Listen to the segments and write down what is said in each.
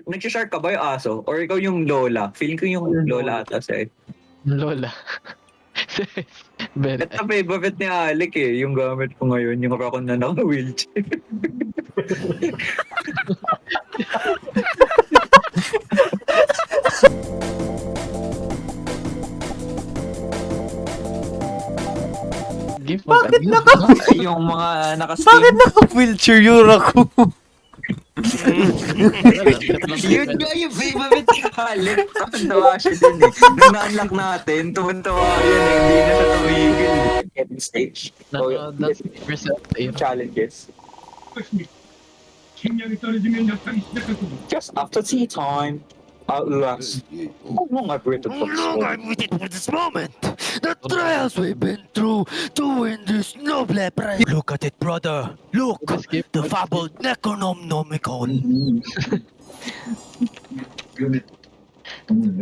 nagsha-shark ka ba yung aso? Or ikaw yung lola? Feeling ko yung lola ata sa'yo. Lola. Very Ito favorite ni Alec eh. Yung gamit ko ngayon, yung Raccoon na naka-wheelchair. Give Bakit Yung mga Bakit naka-wheelchair yung Raccoon? Yun nga yung favorite ni Alec. Tawa siya din eh. Nung na-unlock natin, tuwan-tawa yan eh. Hindi na siya tumigil. Getting stage. So, That's percent. challenges. Just after tea time, Outlast. How long I've waited for this moment? waited for this moment. The trials we've been through to win this noble prize. Look at it, brother. Look, Skip. the fabled Necronomicon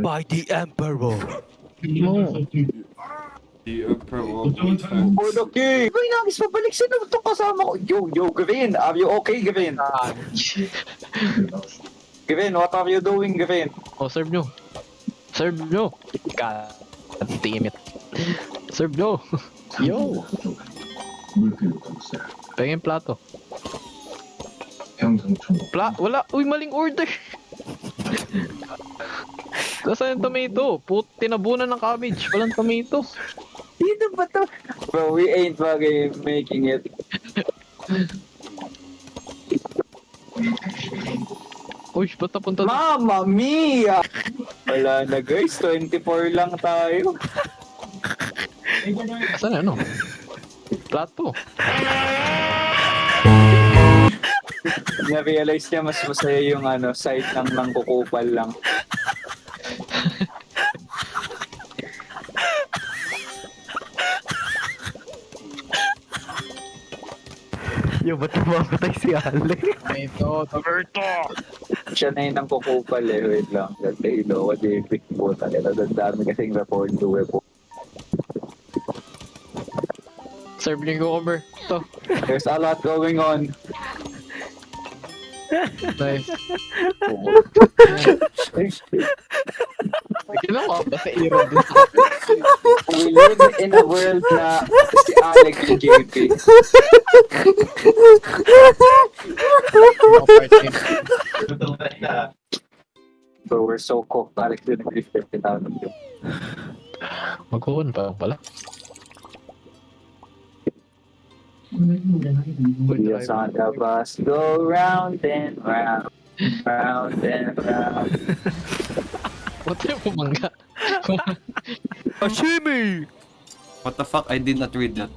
by the Emperor. No. Oh, okay. Uy, nangis pabalik. Sino itong kasama ko? Yo, Gavin. Are you okay, Gavin? Gavin, what are you doing, Gavin? Oh, serve nyo. Serve nyo. God damn it. Serve nyo. Yo. Pengin plato. Wala. Uy, maling order. Nasaan yung tomato? Tinabunan ng cabbage. Walang tomato. Dito ba to? Bro, we ain't fucking making it. Uy, ba't napunta doon? Mamma mia! Wala na guys, 24 lang tayo. Asan na, ano? Plato. Na-realize niya mas masaya yung side ng kukupal lang. Yo, ba't namamatay si Alec? Tomato. Siya na yun ang kukupal eh, wait lang. Ganda ilo, kasi pick po talaga. Dami kasing report to weapon. Serve nyo yung cucumber. Ito. There's a lot going on. Nice. Ginawa ba sa iro dun? We live in a world na si Alec yung JP. Bro, we're so cooked. Alex din nag-lift 50,000 yun. Magkuhan pa pala. Wheels on the bus go round and round, round and round. Ba't yung pumangga? Ashimi! What the fuck? I did not read that.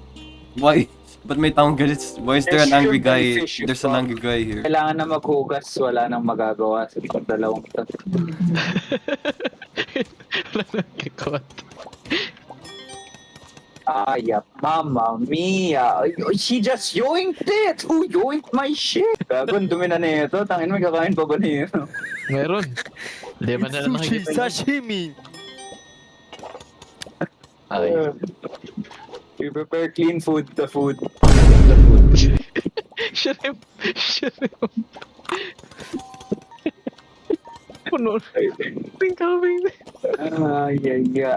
Why? But may taong galit. Why is there an angry guy? There's an angry guy here. Kailangan na maghugas, wala nang magagawa sa itong dalawang ito. Wala nang kikot. Ayap, mamma mia. She just yoinked it. Who yoinked my shit? Gagon, dumi na nito. Tangin, may kakain pa ba nito? Meron. Hindi man na Sushi nakikita. sashimi! Ay. We prepare clean food, the food. Shrimp. Shrimp. Puno. Tingkawing.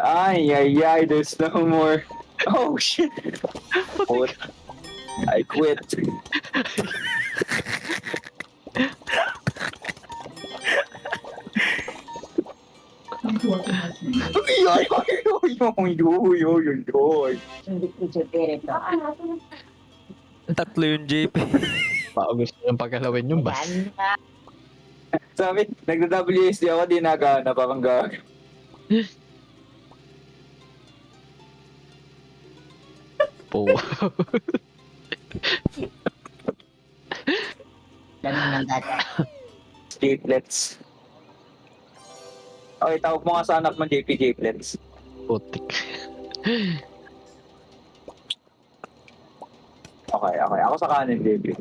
Ay, there's no more. Oh shit. What? I quit. Ay. Tatlo yung JP. Baka gusto yung pagkalawin yung bus. Sabi, nagda-WSD ako, di nagana, parang gag. Po. Ganun lang dati. Japlets. Okay, tawag mo nga sa anak mo JP Japlets. Putik. Okay. Ako sa kanin, JP.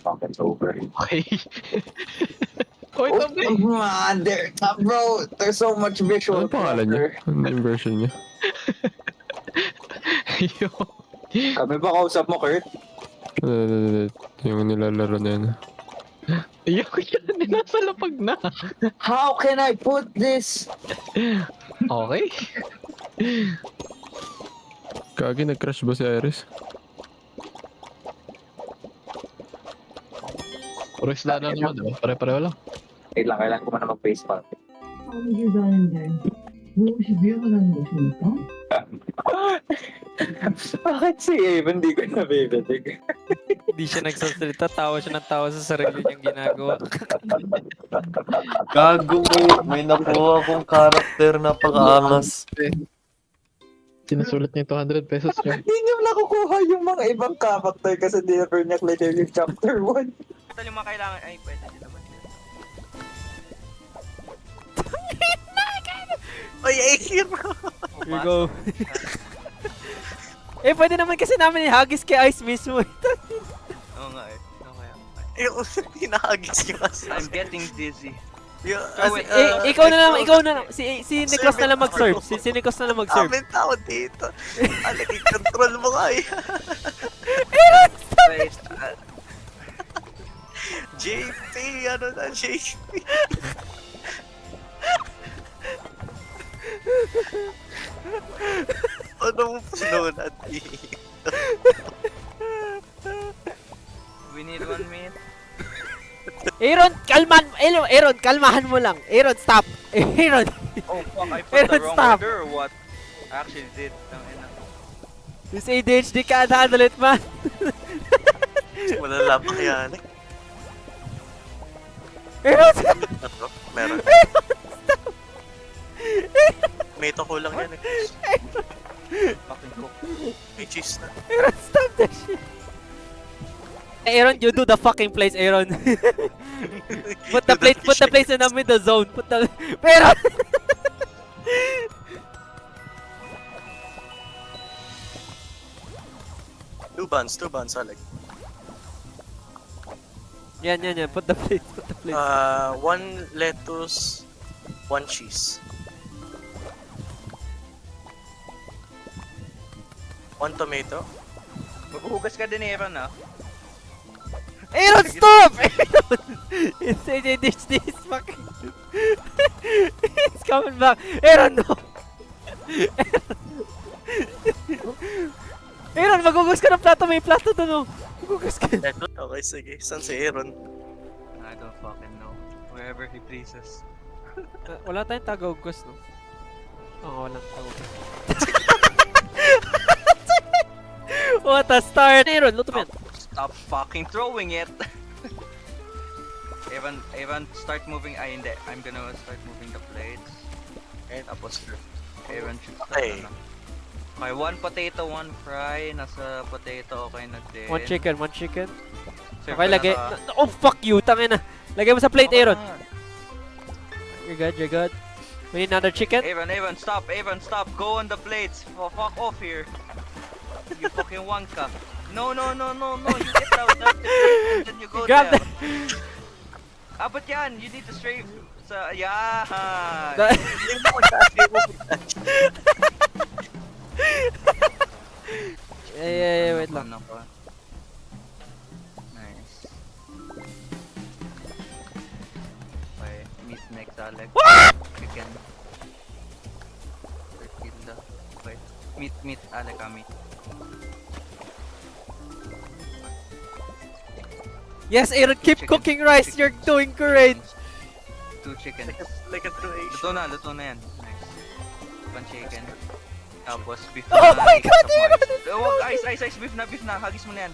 Fuck, it's over. Okay. Oy, Oh, tabi. man, bro, there's so much visual. Ano pangalan niya? Ano yung version niya? Yo. Kami ba kausap mo, Kurt? Yung nilalaro na yun. Ayoko yan, nasa lapag na. How can I put this? Okay. Kagi, nag-crash ba si Iris? Puro isla na naman, diba? Pare-pareho lang. Kailangan ko na mag-face palm. Bakit si Avon di ko nabibitig? Hindi siya nagsasalita, tawa siya ng tawa sa sarili niyang ginagawa. Gago, may nakuha akong character na pang-angas. Sinusulat niya yung 200 pesos niya. Hindi niyo nakukuha yung mga ibang character kasi never niya clear yung chapter 1. Ito yung mga kailangan. Ay, pwede din naman. Oy, Air! Here you go. Eh, pwede naman kasi namin ihagis kay Ice mismo. Oo nga eh. Ayoko, hinahagis yung asa. I'm getting dizzy. Ikaw na lang, ikaw na lang. Si Nikos na lang mag-serve. Si Nikos na lang mag-serve. Amin tao dito. Alagay, control mo nga eh. Wait, JP, ano na, JP? Ano mo pununan dito? We need 1 minute. Aaron, Aaron, kalmahan mo lang. Aaron, stop. Aaron. Oh fuck, I put Aaron, the wrong stop. order or what? I actually did. Tangina. This ADHD can't handle it, man. Malala pa kaya yan eh. Aaron, Ano? Meron. Meta ko lang yan eh. Fucking cook. May cheese na. Aaron, stop that shit. Aaron, you do the fucking plates, Aaron. put the plates in the middle zone. Aaron! Two buns, Alec. Yan. Put the plates. 1 lettuce, 1 cheese. 1 tomato. Maghuhugas ka din, Aaron, ah. Aaron, stop! Aaron! It's ADHD, it's fucking... It's coming back. Aaron, no! Aaron, maghugas ka ng plato. May plato doon, oh. Maghugas ka. Okay, sige. Saan si Aaron? I don't fucking know. Wherever he pleases. Wala tayong tagahugas, no? Oo, walang tagahugas. What a start! Aaron, luto mo yan. Stop fucking throwing it! Evan, start moving. Ay, hindi. I'm gonna start moving the plates. Okay, tapos Evan should start na. Okay, 1 potato, 1 fry. Nasa potato, okay na din. 1 chicken. Serve Okay, ka lagay. na Oh, fuck you! Tangin na. Lagay mo sa plate, Okay Aaron. na. You're good. We need another chicken. Evan, stop! Go on the plates! Fuck off here! You fucking wanka! No! You get out of the plate and then you go Grab there! But yan! You need to strafe sa... Yan! Yeah, wait lang. Nice. Okay, meat next, Alex. Chicken. Tortilla. Okay. Meat, Alex, meat. Yes, Aaron, keep Chicken. cooking rice. You're doing great. 2 chickens. Like a Croatian. Luto na yan. Nice. 1 chicken. Tapos beef Oh my God, Aaron! Wag, ice, beef na. Hagis mo na yan.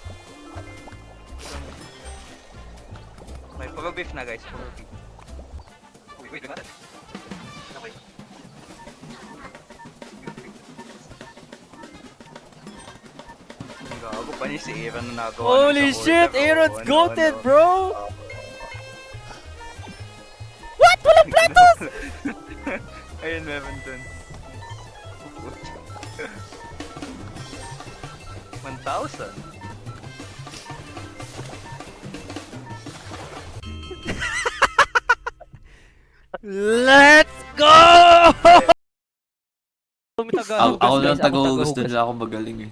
Okay, puro beef na guys, puro beef. Wait. Okay. Gago pa niya si Aaron na nagawa. Holy shit, Aaron's goated, bro! What? Walang platos! Ayun, meron dun. 1,000? Let's go! Ako lang taga-hugas doon lang ako magaling eh.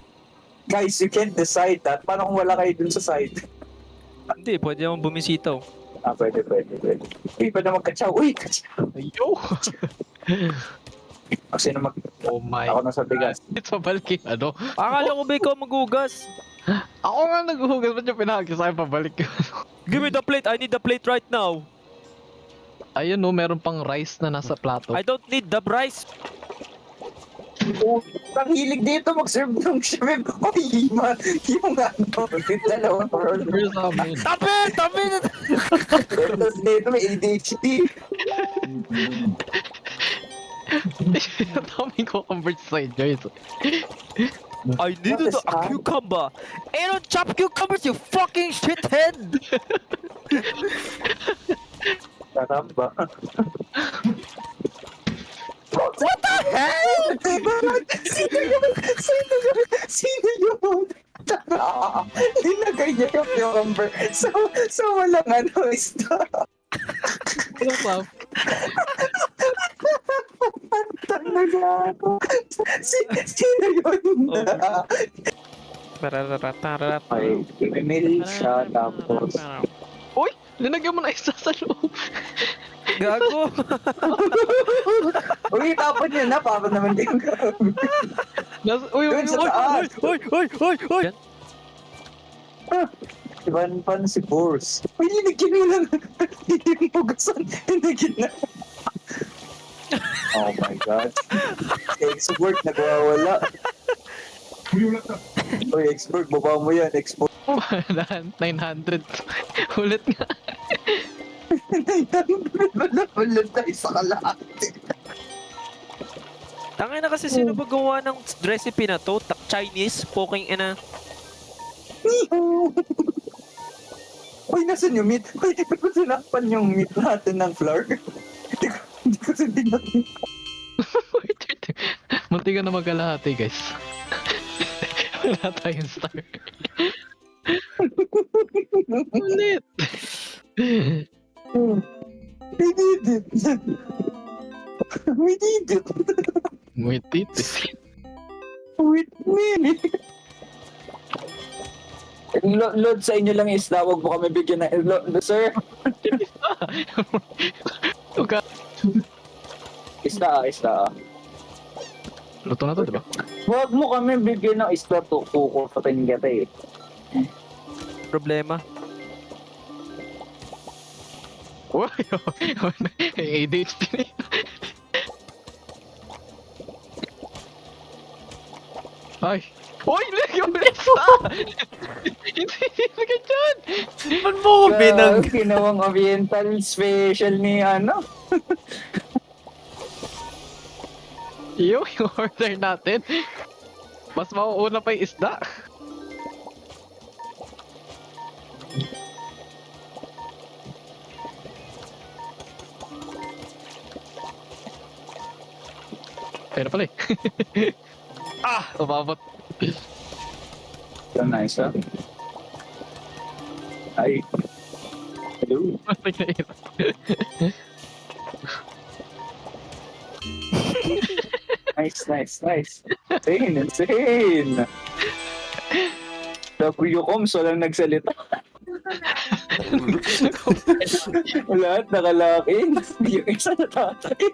Guys, you can't decide that. Paano kung wala kayo dun sa side? Hindi, pwede naman bumisitaw. Pwede. Uy, pa na magkatsaw. Uy, katsaw. Ayo! Kasi na Oh my ako na sa bigas. It's pabalik eh. Ano? Akala ko ba ikaw maghugas? Ako nga naghuhugas. Ba't yung pinahagis sa'yo pabalik yun? Give me the plate. I need the plate right now. Ayun no, meron pang rice na nasa plato. I don't need the rice. Oh, ang hilig dito mag-serve ng shrimp. Uy, yung ano, yung dalawang order. Where's the main? Tabi! Tapos dito may ADHD. Dami ko convert sa inyo ito. I needed a cucumber. Aaron, chop cucumbers, you fucking shithead! Sarap ba? What the hell? Sino yun? Linagay niya yung cucumber. So walang ano, isda. Walang clap. Talaga ako. Sino yun? Ay, email siya tapos. Uy! Linagyan mo na isa sa loob. Gago. Uy, tapon yun na. Para naman din gawin. Uy! Doon sa Oy, taas. oy! Iban pa si Boris. Uy, linagyan mo lang. Yung pugasan. Linagyan na. Oh my God. Export, nagwawala. Uy, export, baba mo yan. Export. 900. Ulit nga. Ulit tayo sa kalahati. Tangay na kasi sino ba gawa ng recipe na to? Chinese? Poking ina. Uy, nasan yung meat? Uy, di ko sinakpan yung meat natin ng flour. Hindi ko sinakpan. Munti ka na magkalahati guys. Wala tayong star. Ulit! We did it. We did it. Wait, it. With me. Load sa inyo lang isda, wag mo kami bigyan ng sir. Tuka. Isda. Luto na to, diba? Wag mo kami bigyan ng isda to, kukupatin kita eh. Problema. Uy! ADHD. Ay! Uy! Yung isa! Hindi ka dyan! Ba't mo ko binang? Ginawang oriental special ni ano. Yung order natin. Mas mauuna pa yung isda. Ayun na pala eh. Umabot. Nice, ha? Ay. Hello. Patay na ito. Nice. Insane. Kuyokoms, walang nagsalita. Lahat nakalakin. Yung isa natatay.